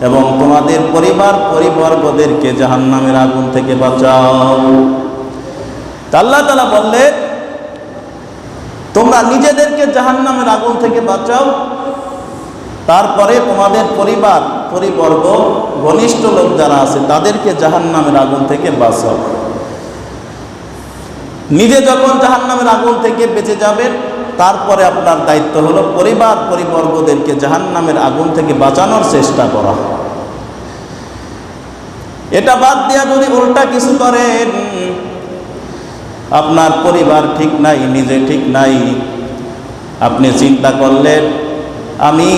এবং তোমাদের পরিবার পরিবর্গদেরকে জাহান্নামের আগুন থেকে বাঁচাও। আল্লাহ তাআলা বললেন, তোমরা নিজেদেরকে জাহান্নামের আগুন থেকে বাঁচাও, তারপরে তোমাদের পরিবার পরিবর্গ ঘনিষ্ঠ লোক যারা আছে তাদেরকে জাহান্নামের আগুন থেকে বাঁচাও। নিজে যখন জাহান্নামের আগুন থেকে বেঁচে যাবেন, তারপরে আপনার দায়িত্ব হলো পরিবার পরিবর্গদেরকে জাহান্নামের আগুন থেকে বাঁচানোর চেষ্টা করা। এটা বাদ দিয়া যদি উল্টা কিছু করেন, আপনার পরিবার ঠিক নাই, নিজে ঠিক নাই, আপনি চিন্তা করলেন আমি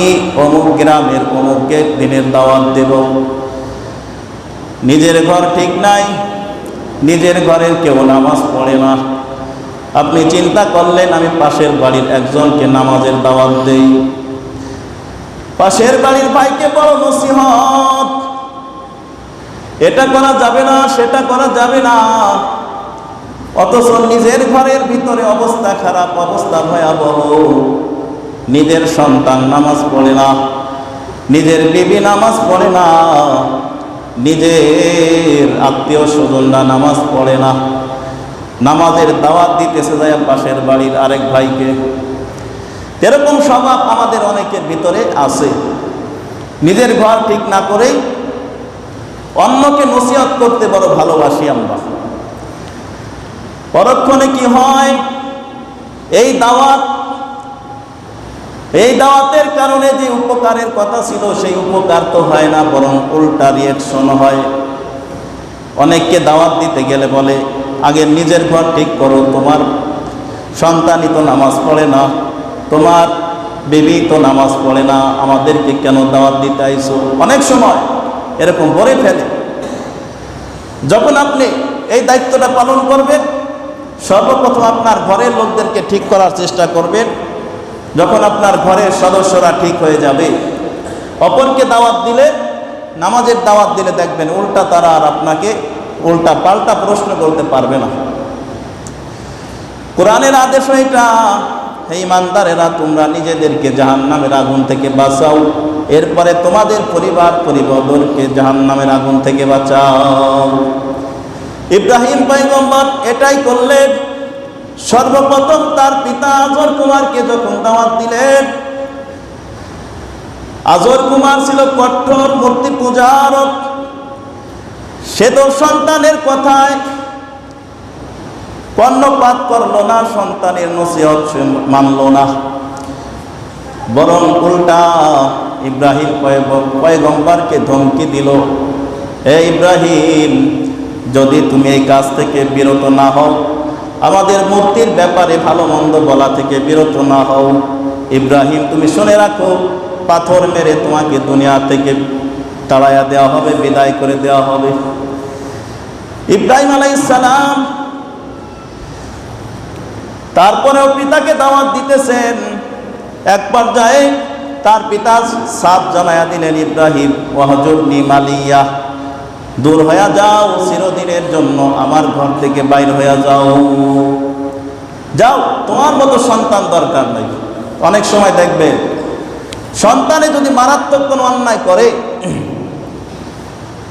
অমুক গ্রামের অমুককে দিনের দাওয়াত দেব, নিজের ঘর ঠিক নাই, নিজের ঘরের কেউ নামাজ পড়ে না, আপনি চিন্তা করলেন আমি পাশের বাড়ির একজনকে নামাজের দাওয়াত দেই, পাশের বাড়ির ভাইকে বড় নসিহত, এটা করা যাবে না, সেটা করা যাবে না, অথচ নিজের ঘরের ভিতরে অবস্থা খারাপ, অবস্থা ভয়াবহ, নিজের সন্তান নামাজ পড়ে না, নিজের বিবি নামাজ পড়ে না, নিজের আত্মীয় স্বজনরা নামাজ পড়ে না, নামাজের দাওয়াত দিতেছে যায় পাশের বাড়ির আরেক ভাইকে। এরকম স্বভাব আমাদের অনেকের ভিতরে আছে। নিজের ঘর ঠিক না করেই অন্যকে নসিহত করতে বড় ভালোবাসি আমরা। পরক্ষণে কি হয়, এই দাওয়াতের কারণে যে উপকারের কথা ছিল সেই উপকার তো হয় না, বরং উল্টা রিয়াকশন হয়। অনেককে দাওয়াত দিতে গেলে বলে আগে নিজের ঘর ঠিক করো, তোমার সন্তানই তো নামাজ পড়ে না, তোমার বিবি তো নামাজ পড়ে না, আমাদেরকে কেন দাওয়াত দিতে আইছো? অনেক সময় এরকম বলে ফেলে। যখন আপনি এই দায়িত্বটা পালন করবেন, সর্বপ্রথম আপনার ঘরের লোকদেরকে ঠিক করার চেষ্টা করবেন। যখন আপনার ঘরের সদস্যরা ঠিক হয়ে যাবে, অপরকে দাওয়াত দিলে, নামাজের দাওয়াত দিলে দেখবেন উল্টা তারা আর আপনাকে উল্টা পাল্টা প্রশ্ন করতে পারবে না। কোরআনের আদেশ এটা, হে ঈমানদারেরা তোমরা নিজেদেরকে জাহান্নামের আগুন থেকে বাঁচাও, এরপরে তোমাদের পরিবার পরিবর্গকে জাহান্নামের আগুন থেকে বাঁচাও। ইব্রাহিম পয়গম্বর এটাই করলেন। সর্বপ্রথম তার পিতা আজর কুমারকে যখন দাওয়াত দিলেন, আজর কুমার ছিল কঠোর মূর্তি পূজারক। সে তো সন্তানের কথায় কর্ণপাত করল না, সন্তানের নসিহত মানল না, বরং উল্টা ইব্রাহিম পয়গম্বরকে ধমকি দিল, হে ইব্রাহিম, যদি তুমি এই কাজ থেকে বিরত না হও, আমাদের মূর্তির ব্যাপারে ভালো মন্দ বলা থেকে বিরত না হও, ইব্রাহিম তুমি শুনে রাখো, পাথর মেরে তোমাকে দুনিয়া থেকে তাড়াইয়া দেওয়া হবে, বিদায় করে দেওয়া হবে। ইব্রাহিম আলাইহিস সালাম তারপরেও পিতাকে দাওয়াত দিতেছেন। এক পর্যায়ে তার পিতা সাফ জানায়া দিলেন, ইব্রাহিম ওয়াহজুরনি মালিয়া, দূর হয়ে যাও চিরদিনের জন্য, আমার ঘর থেকে বাইর হয়ে যাও, যাও, তোমার মতো সন্তান দরকার নাই। অনেক সময় দেখবে সন্তানে যদি মারাত্মক কোনো অন্যায় করে,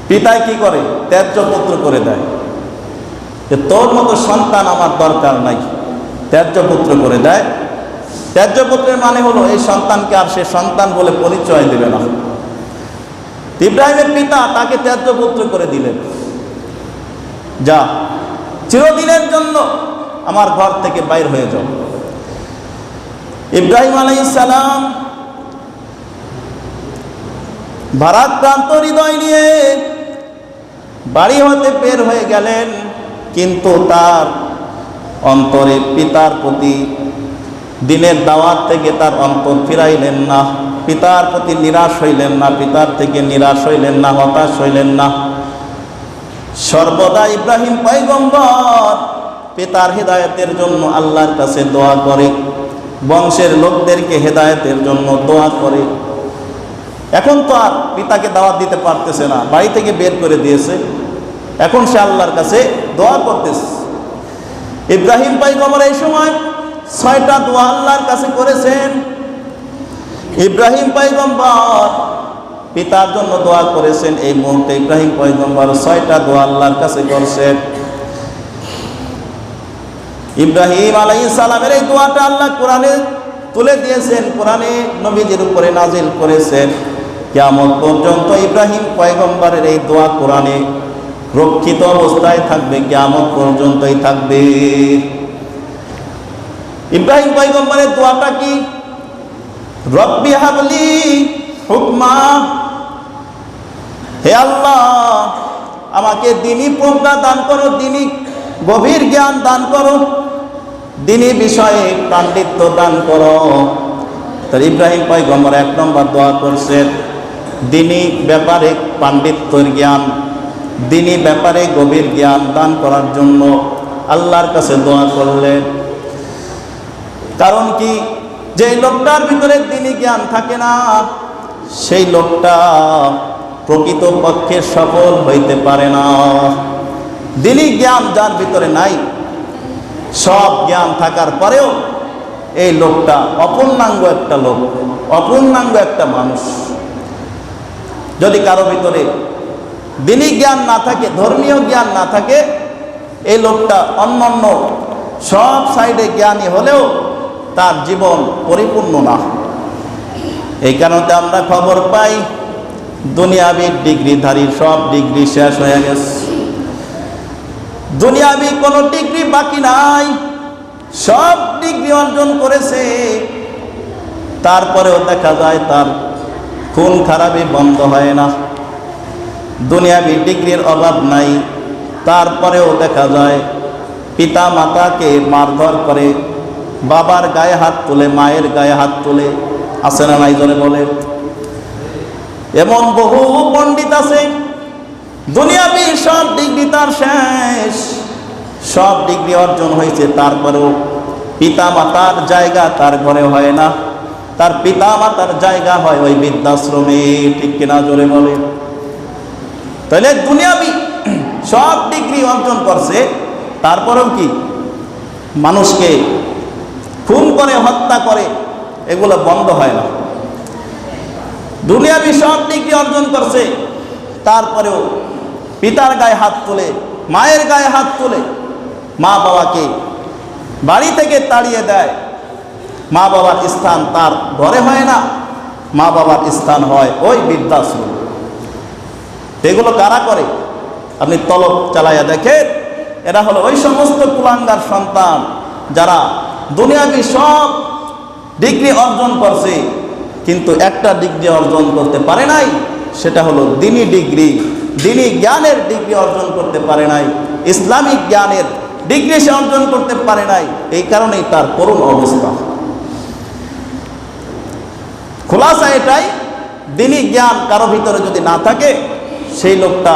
পিতায় কি করে, ত্যায্য পুত্র করে দেয়, যে তোর মতো সন্তান আমার দরকার নাই, ত্যায্য পুত্র করে দেয়। ত্যায্য পুত্রের মানে হলো এই সন্তানকে আর সে সন্তান বলে পরিচয় দেবে না। ইব্রাহিমের পিতা তাকে ত্যায্য পুত্র করে দিলেন, যা চিরদিনের জন্য আমার ঘর থেকে বাইর হয়ে যাও। ইব্রাহিম আলাইহিস সালাম ভারাক্রান্ত হৃদয় নিয়ে বাড়ি হতে বের হয়ে গেলেন, কিন্তু তার অন্তরে পিতার প্রতি দিনের দাওয়াত থেকে তার অন্তর ফিরাইলেন না, পিতার প্রতি নিরাশ হইলেন না, পিতার থেকে নিরাশ হইলেন না, হতাশ হইলেন না। সর্বদা ইব্রাহিম পয়গম্বর পিতার হেদায়েতের জন্য আল্লাহর কাছে দোয়া করে, বংশের লোকদেরকে হেদায়েতের জন্য দোয়া করে। এখন তো আর পিতাকে দাওয়াত দিতে পারতেছে না, বাড়ি থেকে বের করে দিয়েছে, এখন সে আল্লাহর কাছে দোয়া করতেছে। ইব্রাহিম পয়গম্বর এই সময় 6টা দোয়া আল্লাহর কাছে করেছেন। ইব্রাহিম পয়গম্বর পিতার জন্য দোয়া করেছেন। এই মুহূর্তে ইব্রাহিম পয়গম্বর 6টা দোয়া আল্লাহর কাছে করছেন। ইব্রাহিম আলাইহিস সালামের এই দোয়াটা আল্লাহ কোরআনে তুলে দিয়েছেন, কোরআনে নবীজির উপরে নাজিল করেছেন। কিয়ামত পর্যন্ত ইব্রাহিম পয়গম্বরের এই দোয়া কোরআনে রক্ষিত অবস্থায় থাকবে, কিয়ামত পর্যন্তই থাকবে। ইব্রাহিম পয়গম্বরের দোয়াটা কি? রব্বি হাবলি হুকমা, হে আল্লাহ আমাকে দ্বীনি প্রজ্ঞা দান করো, দ্বীনি গভীর জ্ঞান দান করো, দ্বীনি বিষয়ে পাণ্ডিত্য দান করো। তার ইব্রাহিম পয়গম্বর 1 নম্বর দোয়া করছেন দ্বীনি ব্যাপারে পাণ্ডিত্যের জ্ঞান, দ্বীনি ব্যাপারে গভীর জ্ঞান দান করার জন্য আল্লাহর কাছে দোয়া করলেন। কারণ কি? যে লোকটার ভিতরে দ্বীনি জ্ঞান থাকে না, সেই লোকটা প্রকৃত পক্ষে সফল হইতে পারে না। দ্বীনি জ্ঞান যার ভিতরে নাই, সব জ্ঞান থাকার পরেও এই লোকটা অপূর্ণাঙ্গ একটা লোক, অপূর্ণাঙ্গ একটা মানুষ। যদি কারো ভিতরে দ্বীনি জ্ঞান না থাকে, ধর্মীয় জ্ঞান না থাকে, এই লোকটা অন্যান্য সব সাইডে জ্ঞানী হলেও তার জীবন পরিপূর্ণ না। এই কারণে আমরা খবর পাই দুনিয়াবি ডিগ্রিধারী সব ডিগ্রি শেষ হয়ে গেছে, দুনিয়াবি কোনো ডিগ্রি বাকি নাই, সব ডিগ্রি অর্জন করেছে। তারপরেও দেখা যায় তার খুন খারাপি বন্ধ হয় না। দুনিয়াবি ডিগ্রির অভাব নাই, তারপরেও দেখা যায় পিতা মাতাকে মারধর করে, বাবার গায়ে হাত তুলে, মায়ের গায়ে হাত তুলে। আছে না নাই জনে বলে? এমন বহু পণ্ডিত আছে দুনিয়াবি সব ডিগ্রি তার শেষ, সব ডিগ্রি অর্জন হয়েছে, তারপরেও পিতা মাতার জায়গা তার ঘরে হয় না, তার পিতা মাতার জায়গা হয় ওই বৃদ্ধাশ্রমে। ঠিক কিনা জোরে বলে? তাহলে দুনিয়াবি সব ডিগ্রি অর্জন করছে, তারপরেও কি মানুষকে খুন করে, হত্যা করে, এগুলো বন্ধ হয় না। দুনিয়াবি সব ডিগ্রি অর্জন করছে, তারপরেও পিতার গায়ে হাত তুলে, মায়ের গায়ে হাত তুলে, মা বাবাকে বাড়ি থেকে তাড়িয়ে দেয়। মা বাবার স্থান তার ঘরে হয় না, মা বাবার স্থান হয় ওই বৃদ্ধাশ্রম। এগুলো কারা করে? আপনি তলব চালাইয়া দেখেন, এরা হলো ওই সমস্ত কুলাঙ্গার সন্তান যারা দুনিয়াবি সব ডিগ্রি অর্জন করছে, কিন্তু একটা ডিগ্রি অর্জন করতে পারে নাই, সেটা হলো দ্বীনি ডিগ্রি, দ্বীনি জ্ঞানের ডিগ্রি অর্জন করতে পারে নাই, ইসলামিক জ্ঞানের ডিগ্রি সে অর্জন করতে পারে নাই। এই কারণেই তার করুণ অবস্থা। খোলাসা এটাই, দ্বীনি জ্ঞান কারো ভিতরে যদি না থাকে, সেই লোকটা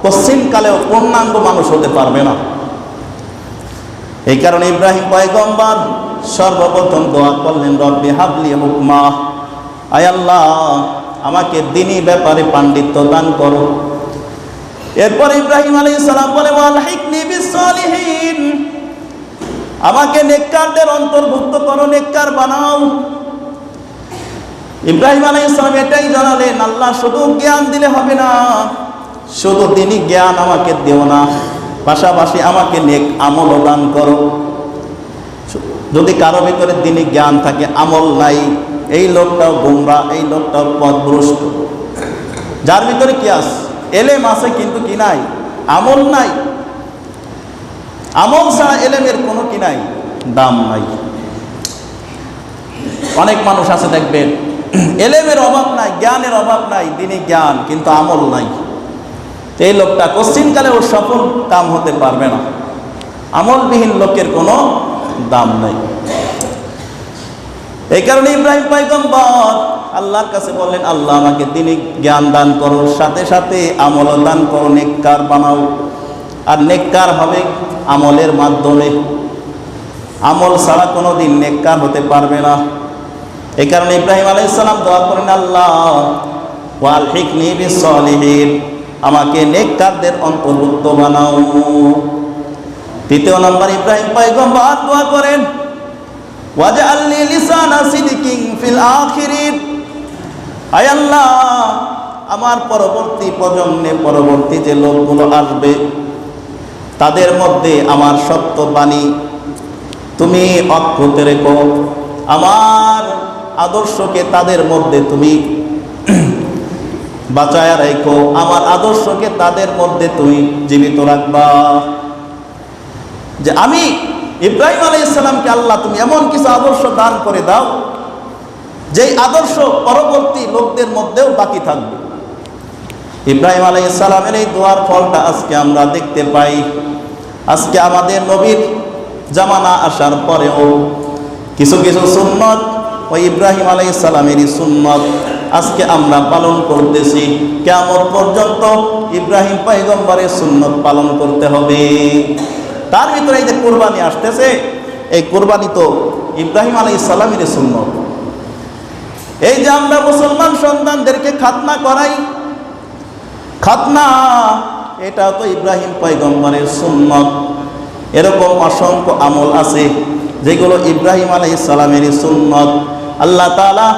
পশ্চিমকালেও পূর্ণাঙ্গ মানুষ হতে পারবে না। এই কারণে ইব্রাহিম পয়গম্বর সর্বপ্রথম দোয়া করলেন রব্বি হাবলি হুকমা, আয় আল্লাহ আমাকে দ্বীনি ব্যাপারে পাণ্ডিত্য দান করো। এরপর ইব্রাহিম আলাইহিস সালাম বলে ওয়ালহিকনি বিসসালিহিন, আমাকে নেককারদের অন্তর্ভুক্ত করো, নেককার বানাও। ইব্রাহিম আলাইহিস সালাম এটাই জানালেন, আল্লাহ শুধু জ্ঞান দিলে হবে না, শুধু দ্বীনি জ্ঞান আমাকে দিও না, পাশাপাশি আমাকে নেক আমল দান করো। যদি কারো ভিতরে দ্বীনি জ্ঞান থাকে, আমল নাই, এই লোকটাও গোমরা, এই লোকটাও পথভ্রষ্ট। যার ভিতরে কি আছে? এলেম আছে কিন্তু কি নাই? আমল নাই। আমল ছাড়া এলেমের কোনো কি নাই, দাম নাই। অনেক মানুষ আছে দেখবেন এলেমের অভাব নাই, জ্ঞানের অভাব নাই, দ্বীনি জ্ঞান কিন্তু আমল নাই। এই লোকটা কোশ্চিনকালে ওর সফল কাম হতে পারবে না। আমলবিহীন লোকের কোনো দাম নাই। এই কারণে ইব্রাহিম পয়গম্বর আল্লাহর কাছে বললেন, আল্লাহ আমাকে দ্বীনি জ্ঞান দান করো, সাথে সাথে আমল দান করো, নেককার বানাও। আর নেককার হবে আমলের মাধ্যমে, আমল ছাড়া কোনো দিন নেককার হতে পারবে না। এই কারণে ইব্রাহিম আলাইহিস সালাম দোয়া করেন, আল্লাহ ওয়ালহিকনি বিসসালিহিন, আমাকে নেককারদের অন্তর্ভুক্ত বানাও। তৃতীয় নম্বর ইব্রাহিম পয়গম্বর দোয়া করেন ওয়াজআলনি লিসানা সিদকিন ফিল আখিরিন, আয় আল্লাহ আমার পরবর্তী প্রজন্মে পরবর্তী যে লোকগুলো আসবে তাদের মধ্যে আমার সত্য বাণী তুমি অক্ষত রেখো, আমার আদর্শকে তাদের মধ্যে তুমি বাঁচায়া রাখো, আমার আদর্শকে তাদের মধ্যে তুমি জীবিত রাখবা। যে আমি ইব্রাহিম আলাইহিস সালামকে আল্লাহ তুমি এমন কিছু আদর্শ দান করে দাও যেই আদর্শ পরবর্তী লোকদের মধ্যেও বাকি থাকবে। ইব্রাহিম আলাইহিস সালামের এই দোয়ার ফলটা আজকে আমরা দেখতে পাই। আজকে আমাদের নবীর জামানা আসার পরেও কিছু কিছু সুন্নত ওই ইব্রাহিম আলাইহিস সালামেরই সুন্নত আজকে আমরা পালন করতেছি। কিয়ামত পর্যন্ত ইব্রাহিম পয়গম্বরের সুন্নত পালন করতে হবে। তার ভিতরে এই যে কুরবানি আসতেছে, এই কুরবানি তো ইব্রাহিম আলাইহিস সালামেরই সুন্নত। এই যে আমরা মুসলমান সন্তানদেরকে খাতনা করাই, খাতনা এটা তো ইব্রাহিম পয়গম্বরের সুন্নত। এরকম অসংখ্য আমল আছে যেগুলো ইব্রাহিম আলাইহিস সালামেরই সুন্নত। আল্লাহ তাআলা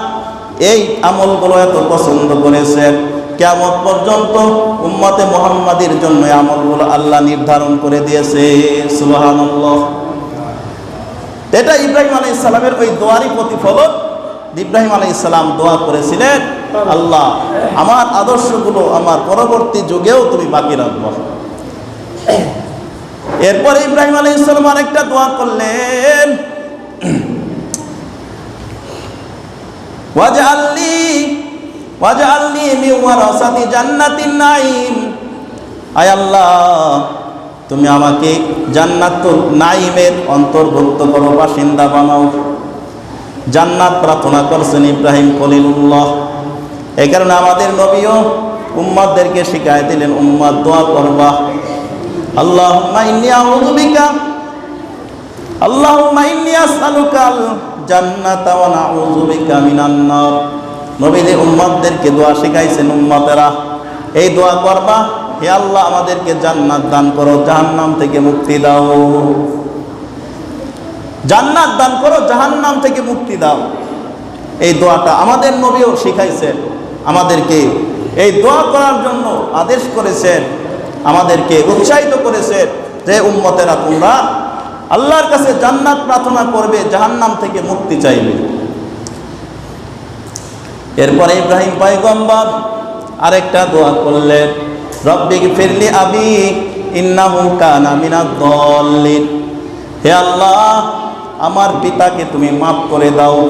এই আমলগুলো এত পছন্দ করেছেন, কিয়ামত পর্যন্ত উম্মতে মুহাম্মাদের জন্য এই আমলগুলো আল্লাহ নির্ধারণ করে দিয়েছে। সুবহানাল্লাহ। এটা ইব্রাহিম আলাইহিস সালামের ওই দোয়ারই প্রতিফলন। ইব্রাহিম আলাইহিস সালাম দোয়া করেছিলেন, আল্লাহ আমার আদর্শগুলো আমার পরবর্তী যুগেও তুমি বাকি রাখবো। এরপরে ইব্রাহিম আলাইহিস সালাম আরেকটা দোয়া করলেন, ওয়াজআলনি মিন ওয়ারাসাতি জান্নাতিন নাঈম। আয় আল্লাহ তুমি আমাকে জান্নাতুল নাঈমের অন্তর্ভুক্ত করো, বাসিন্দা বানাও। জান্নাত প্রার্থনা করছেন ইব্রাহিম খলিলুল্লাহ। এই কারণে আমাদের নবীও উম্মতদেরকে শিখাই দিলেন, উম্মত দোয়া করবা, আল্লাহুম্মা ইন্নী আউযু বিকা, আল্লাহুম্মা ইন্নী আসআলুকাল জান্নাতা ওয়া নাউযু বিকা মিনান নার। নবীদের উম্মতদেরকে দোয়া শিখাইছেন, উম্মতেরা এই দোয়া করবা, হে আল্লাহ আমাদেরকে জান্নাত দান করো, জাহান্নাম থেকে মুক্তি দাও। জান্নাত দান করো, জাহান্নাম থেকে মুক্তি দাও। এই দোয়াটা আমাদের নবীও শিখাইছেন, আমাদেরকে এই দোয়া করার জন্য আদেশ করেছেন, আমাদেরকে উৎসাহিত করেছেন যে উম্মতেরা তোমরা আল্লাহর কাছে জান্নাত প্রার্থনা করবে, জাহান্নাম থেকে মুক্তি চাইবে। এরপরে ইব্রাহিম পয়গম্বর আরেকটা দোয়া করলেন, রব্বিগফিরলি আবি ইন্নাহু কানা মিনাদ দাল্লিন। হে আল্লাহ আমার পিতাকে তুমি মাফ করে দাও,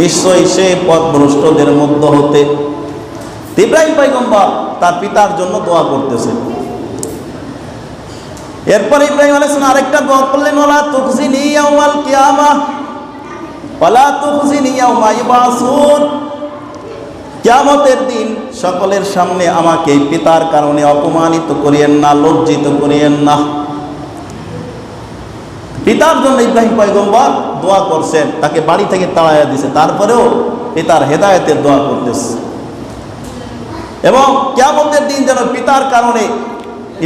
নিশ্চয়ই সে পথভ্রষ্টদের মধ্য হতে। ইব্রাহিম পয়গম্বর তার পিতার জন্য দোয়া করতেছেন। এরপর ইব্রাহিম আলাইহিস সালাম আরেকটা দোয়া করলেন, ওয়ালা তুখজিনি ইয়াউমাল কিয়ামাহ ওয়ালা তুখজিনি ইয়াউমা ইউবাসুন। কিয়ামতের দিন সকলের সামনে আমাকে পিতার কারণে অপমানিত করিয়েন না, লজ্জিত করিয়েন না। পিতার জন্য ইব্রাহিম পয়গম্বর দোয়া করছেন, তাকে বাড়ি থেকে তাড়াইয়া দিছে, তারপরেও পিতার হেদায়েতের দোয়া করতেছে। এবং কিয়ামতের দিন যেন পিতার কারণে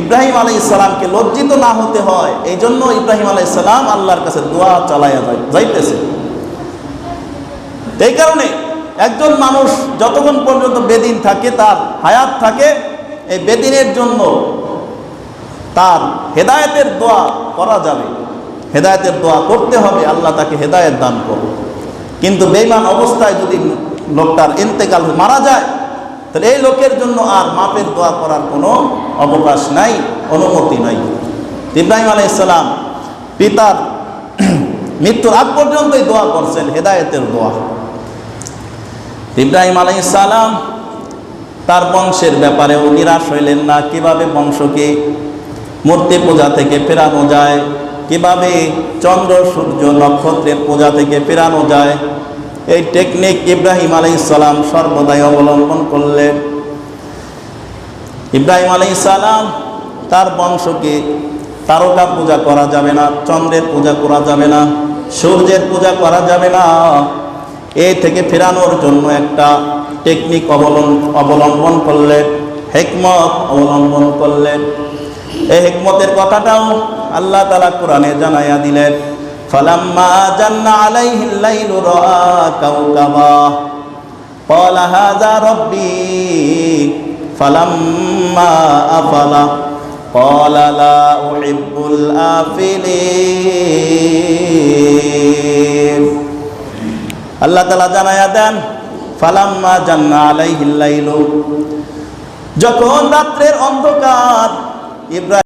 ইব্রাহিম আলাইহিস সালামকে লজ্জিত না হতে হয়, এই জন্য ইব্রাহিম আলাইহিস সালাম আল্লাহর কাছে দোয়া চালাইয়া যাইতেছে। এই কারণে একজন মানুষ যতক্ষণ পর্যন্ত বেদিন থাকে, তার হায়াত থাকে, এই বেদিনের জন্য তার হেদায়েতের দোয়া করা যাবে, হেদায়েতের দোয়া করতে হবে, আল্লাহ তাকে হেদায়েত দান করবে। কিন্তু বেঈমান অবস্থায় যদি লোকটার ইন্তেকাল মারা যায়, তাহলে এই লোকের জন্য আর মাপের দোয়া করার কোনো অবকাশ নাই, অনুমতি নাই। ইব্রাহিম আলাইহিস সালাম পিতার মৃত্যুর আগ পর্যন্তই দোয়া করছেন, হেদায়েতের দোয়া। ইব্রাহিম আলাইহিস সালাম তার বংশের ব্যাপারেও নিরাশ হইলেন না, কিভাবে বংশকে মূর্তি পূজা থেকে ফেরানো যায়, কিভাবে চন্দ্র সূর্য নক্ষত্রের পূজা থেকে ফেরানো যায়, এই টেকনিক ইব্রাহিম আলাইহিস সালাম সর্বদাই অবলম্বন করলেন। ইব্রাহিম আলাইহিস সালাম তার বংশকে তারকা পূজা করা যাবে না, চন্দ্রের পূজা করা যাবে না, সূর্যের পূজা করা যাবে না, এই থেকে ফেরানোর জন্য একটা টেকনিক অবলম্বন করলেন, হিকমত অবলম্বন করলেন। এই হিকমতের কথাটাও আল্লাহ তাআলা কোরআনে জানাইয়া দিলেন, ফালাম্মা জান্না আলাইহিল লাইলু রাআ কাওকাবা। ক্বালা হাযা রাব্বী ফালাম্মা আফালা ক্বালা লা উহিব্বুল আফিলিন। আল্লাহ তাআলা জানায়া দেন, ফালাম্মা জান্না আলাইহিল লাইলু, যখন রাত্রের অন্ধকার ইব্রাহিম